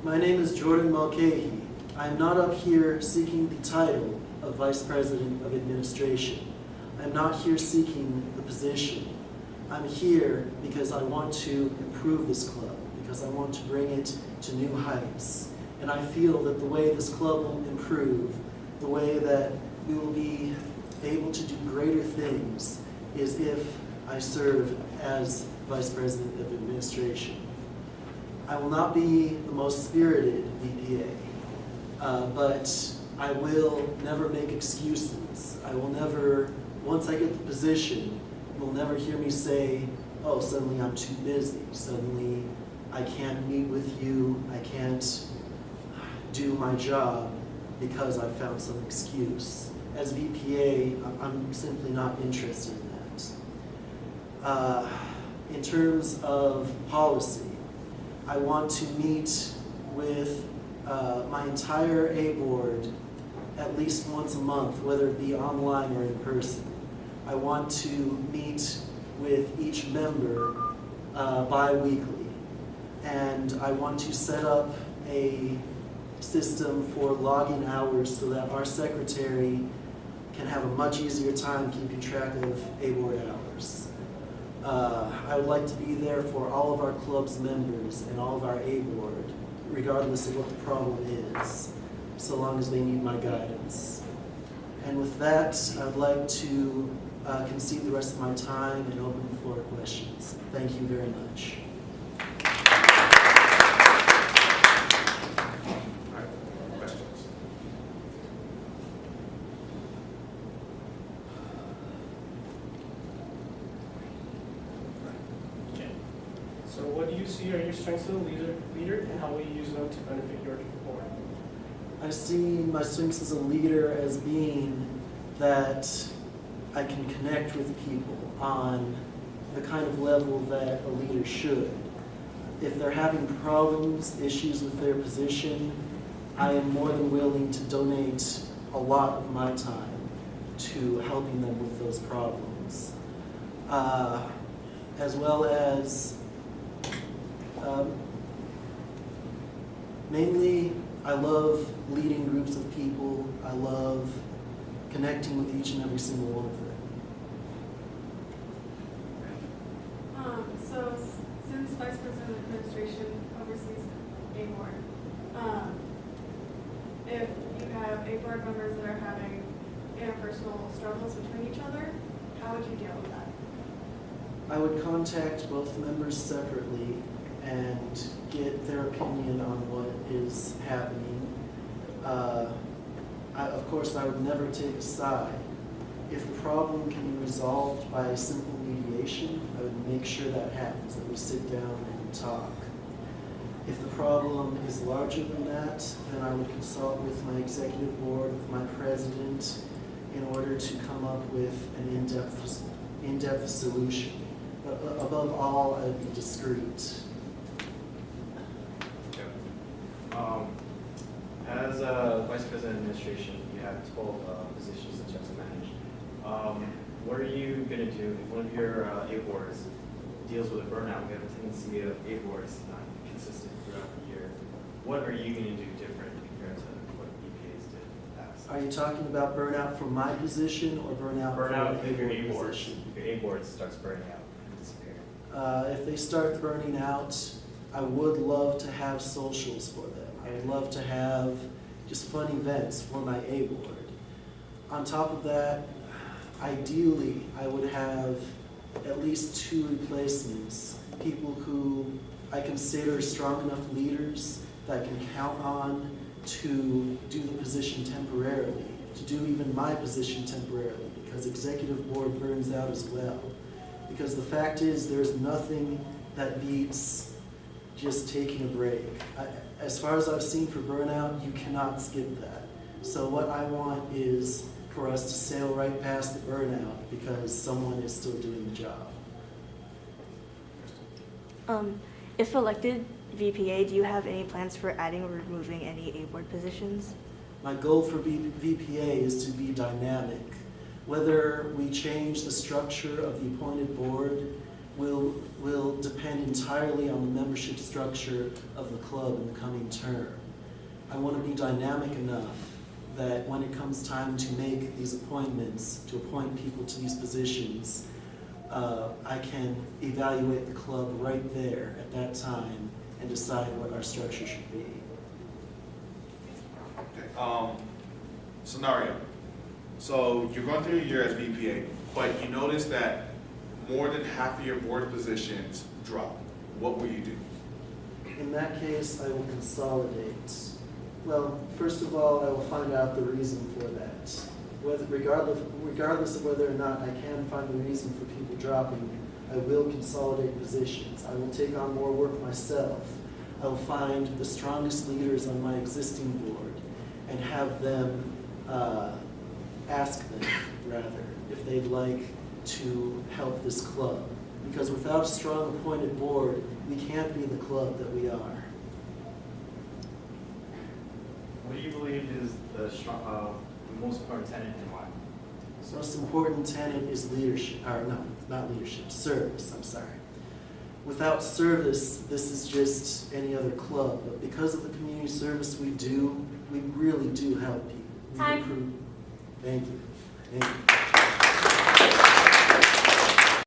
My name is Jordan Mulcahey. I am not up here seeking the title of Vice President of Administration. I am not here seeking the position. I'm here because I want to improve this club, because I want to bring it to new heights. And I feel that the way this club will improve, the way that we will be able to do greater things, is if I serve as Vice President of Administration. I will not be the most spirited VPA, but I will never make excuses. I will never, once I get the position, you'll never hear me say, oh, suddenly I'm too busy, suddenly I can't meet with you, I can't do my job because I found some excuse. As VPA, I'm simply not interested in that. In terms of policy, I want to meet with my entire A board at least once a month, whether it be online or in person. I want to meet with each member bi-weekly, and I want to set up a system for logging hours so that our secretary can have a much easier time keeping track of A board hours. I would like to be there for all of our club's members and all of our A board, regardless of what the problem is, so long as they need my guidance. And with that, I'd like to concede the rest of my time and open the floor to questions. Thank you very much. So what do you see are your strengths as a leader, and how will you use them to benefit your board? I see my strengths as a leader as being that I can connect with people on the kind of level that a leader should. If they're having problems, issues with their position, I am more than willing to donate a lot of my time to helping them with those problems. As well as mainly, I love leading groups of people. I love connecting with each and every single one of them. So since Vice President of Administration oversees A board, if you have A board members that are having interpersonal struggles between each other, how would you deal with that? I would contact both members separately and get their opinion on what is happening. Of course, I would never take a side. If the problem can be resolved by simple mediation, I would make sure that happens, that we sit down and talk. If the problem is larger than that, then I would consult with my executive board, with my president, in order to come up with an in-depth solution. But above all, I would be discreet. As Vice President of Administration, you have 12 positions that you have to manage. What are you going to do if one of your A boards deals with a burnout? We have a tendency of A boards not consistent throughout the year. What are you going to do different compared to what EPAs did in the past? Are you talking about burnout from my position or burnout from if your A board position? If your A board starts burning out and disappearing. If they start burning out, I would love to have socials for them. I would love to have just fun events for my A board. On top of that, ideally, I would have at least 2 replacements, people who I consider strong enough leaders that I can count on to do the position temporarily, to do even my position temporarily, because executive board burns out as well. Because the fact is, there's nothing that beats just taking a break. As far as I've seen for burnout, you cannot skip that. So what I want is for us to sail right past the burnout because someone is still doing the job. If elected VPA, do you have any plans for adding or removing any A board positions? My goal for VPA is to be dynamic. Whether we change the structure of the appointed board will depend entirely on the membership structure of the club in the coming term. I want to be dynamic enough that when it comes time to make these appointments, to appoint people to these positions, I can evaluate the club right there at that time and decide what our structure should be. Okay. Scenario. So you're going through your year as VPA, but you notice that more than half of your board positions drop. What will you do? In that case, I will consolidate. Well, first of all, I will find out the reason for that. Regardless of whether or not I can find the reason for people dropping, I will consolidate positions. I will take on more work myself. I will find the strongest leaders on my existing board and have them, ask them, rather, if they'd like to help this club. Because without a strong appointed board, we can't be the club that we are. What do you believe is the most important tenet and why? The most important tenet is leadership, or no, not leadership, service, I'm sorry. Without service, this is just any other club, but because of the community service we do, we really do help people. We Time. recruit. Thank you. Thank you.